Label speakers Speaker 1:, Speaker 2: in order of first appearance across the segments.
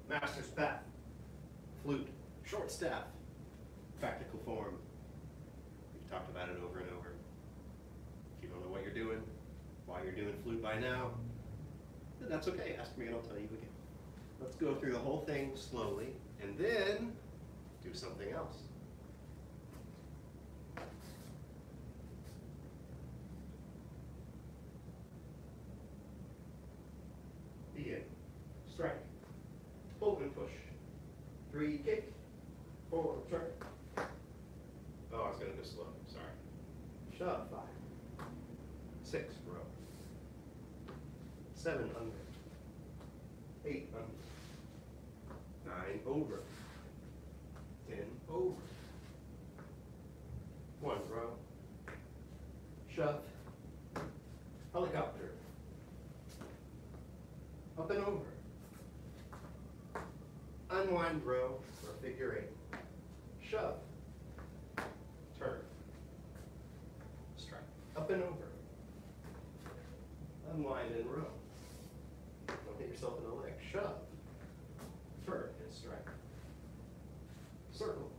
Speaker 1: Master's Path, flute, short staff, practical form. We've talked about it over and over. If you don't know what you're doing, why you're doing flute by now, then that's okay. Ask me and I'll tell you again. Let's go through the whole thing slowly and then do something else. Begin. Strike. Pull and push. 3, kick. 4, turn. Oh, I was going to go slow. Sorry. Shove. 5. 6, row. 7, under. 8, under. 9, over. 10, over. 1, row. Shove. Helicopter. Up and over. Unwind row or figure 8. Shove. Turn. Strike. Up and over. Unwind and row. Don't hit yourself in the leg. Shove. Turn and strike. Circle.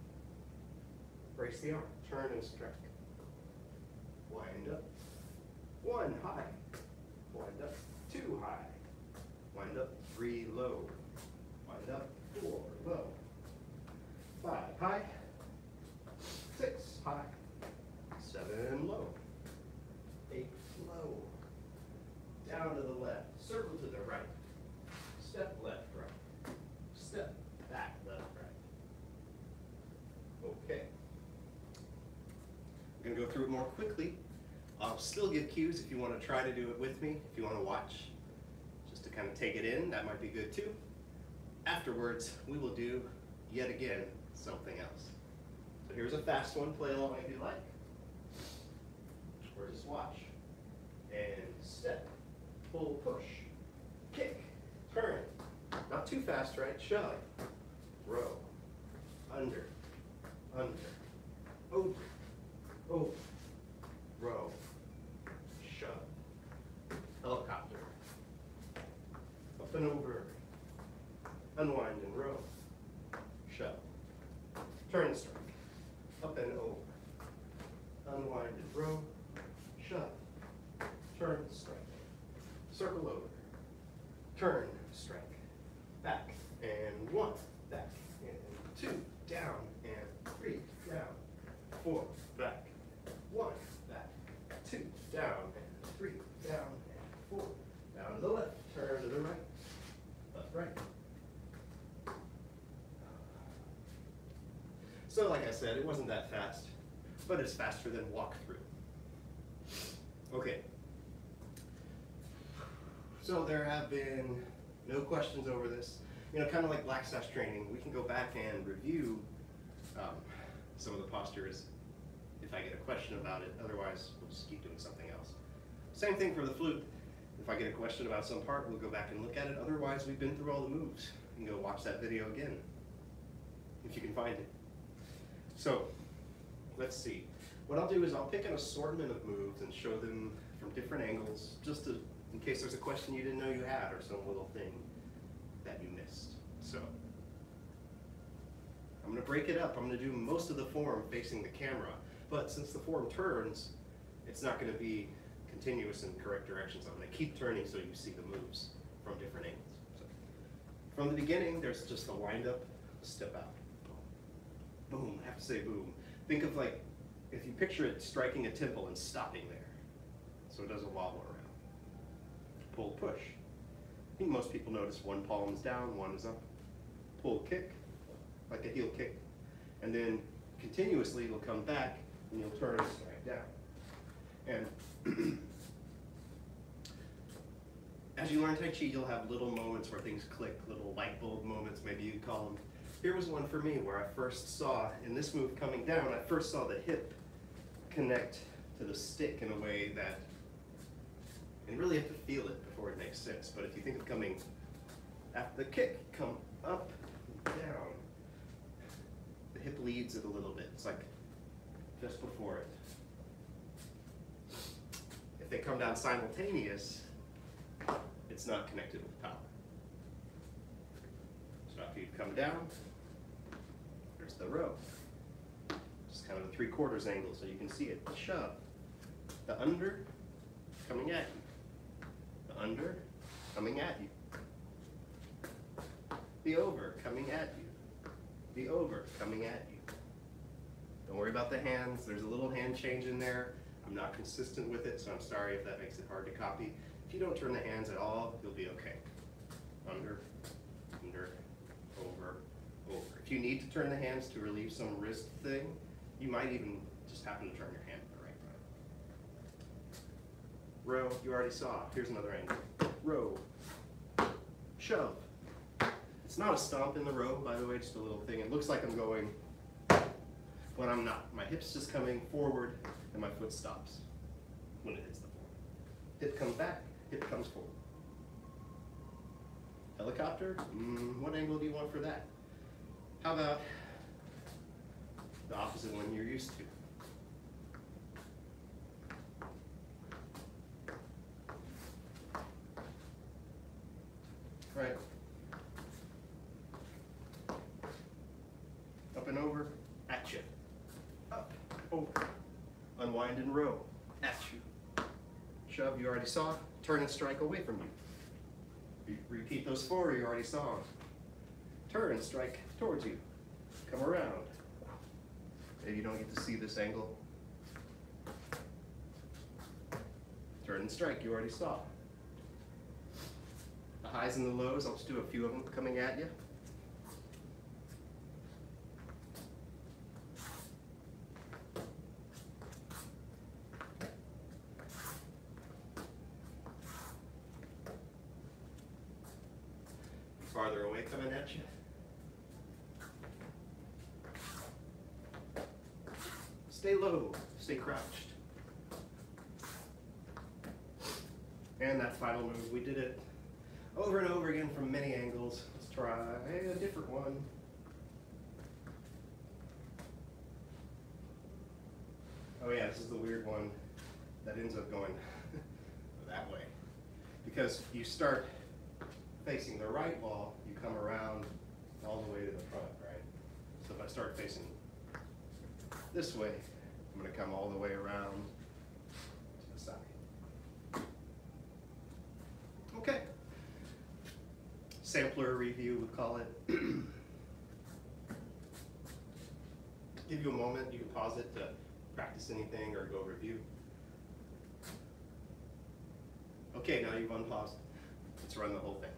Speaker 1: Brace the arm. Turn and strike. Wind up. 1, high. Wind up. 2, high. Wind up. 3, low. Wind up. 4, low. 5, high. 6, high. 7, low. 8, low. Down to the left. Circle to the right. Step left, right. Step back, left, right. Okay. I'm going to go through it more quickly. I'll still give cues if you want to try to do it with me, if you want to watch, just to kind of take it in. That might be good too. Afterwards, we will do, yet again, something else. So here's a fast one. Play along if you like. Or just watch. And step, pull, push, kick, turn. Not too fast, right? Shove, row, under, over, over, row, shove, helicopter, up and over, unwind and row, shove, turn strike, up and over, unwind and row, shove, turn strike, circle over, turn strike, back and 1, back and 2, down and 3, down, 4, back, 1, back, 2, down and 3, down and 4, down to the left, turn to the right, left, right. So like I said, it wasn't that fast, but it's faster than walk through. Okay. So there have been no questions over this. You know, kind of like black sash training, we can go back and review some of the postures if I get a question about it. Otherwise, we'll just keep doing something else. Same thing for the flute. If I get a question about some part, we'll go back and look at it. Otherwise, we've been through all the moves. You can go watch that video again, if you can find it. So, let's see. What I'll do is I'll pick an assortment of moves and show them from different angles, just to, in case there's a question you didn't know you had or some little thing that you missed. So, I'm going to break it up. I'm going to do most of the form facing the camera, but since the form turns, it's not going to be continuous in correct directions. I'm going to keep turning so you see the moves from different angles. So, from the beginning, there's just a wind up, step out. Boom, I have to say boom. Think of like, if you picture it striking a temple and stopping there, so it doesn't wobble around. Pull, push. I think most people notice one palm is down, one is up. Pull, kick, like a heel kick. And then continuously it'll come back and you'll turn and strike down. And as you learn Tai Chi, you'll have little moments where things click, little light bulb moments, maybe you'd call them. Here was one for me where I first saw, in this move coming down, I first saw the hip connect to the stick in a way that, and you really have to feel it before it makes sense, but if you think of coming, after the kick, come up, down, the hip leads it a little bit. It's like just before it. If they come down simultaneous, it's not connected with power. So after you've come down, there's the row. Just kind of a 3/4 angle so you can see it. Shove. The under, coming at you. The under, coming at you. The over, coming at you. The over, coming at you. Don't worry about the hands. There's a little hand change in there. I'm not consistent with it, so I'm sorry if that makes it hard to copy. If you don't turn the hands at all, you'll be okay. Under, over, over. If you need to turn the hands to relieve some wrist thing, you might even just happen to turn your hand the right way. Row, you already saw. Here's another angle. Row, shove. It's not a stomp in the row, by the way, just a little thing. It looks like I'm going, but I'm not. My hip's just coming forward and my foot stops when it hits the floor. Hip comes back, hip comes forward. Helicopter, what angle do you want for that? How about the opposite one you're used to? Right. Up and over, at you. Up, over. Unwind and row, at you. Shove, you already saw. Turn and strike away from you. Repeat those 4 you already saw. Turn and strike towards you. Come around. Maybe you don't get to see this angle. Turn and strike, you already saw. The highs and the lows, I'll just do a few of them coming at you. Farther away coming at you. Stay low, stay crouched. And that final move, we did it over and over again from many angles. Let's try a different one. Oh yeah, this is the weird one that ends up going that way. Because you start facing the right wall, you come around all the way to the front, right? So if I start facing this way, I'm going to come all the way around to the side. Okay. Sampler review, we call it. Give you a moment, you can pause it to practice anything or go review. Okay, now you've unpaused. Let's run the whole thing.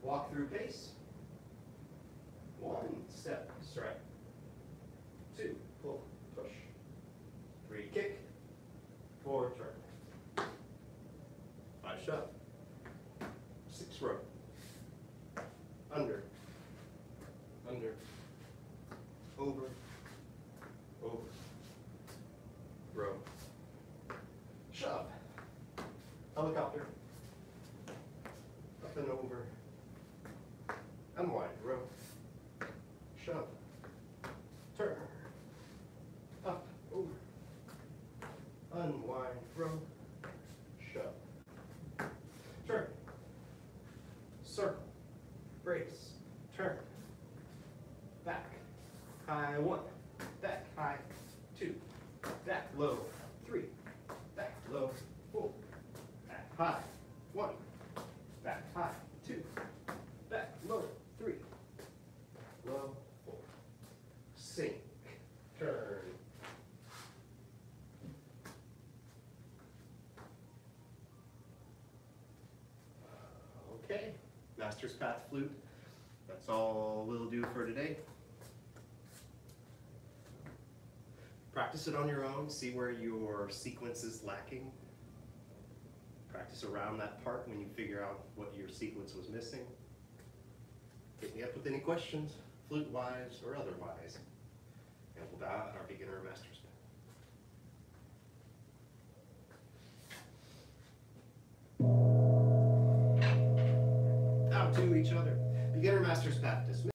Speaker 1: Walk through pace. 1 step, strike. 2 pull, push. 3 kick. 4 turn. 5 shove. 6 row. Under. Under. Over. Over. Row. Shove. Helicopter. Up and over. Unwind, row, shove, turn, up, over, unwind, row, shove, turn, circle, brace, turn, back, high 1, back, high 2, back, low 3, back, low 4, back, high 1, back, high 2, back, low 3, low 4, sink, turn. Okay, Master's Path Flute. That's all we'll do for today. Practice it on your own, see where your sequence is lacking. Practice around that part when you figure out what your sequence was missing. Hit me up with any questions, flute-wise or otherwise, and we'll bow at our beginner master's path. Bow to each other. Beginner master's path dismissed.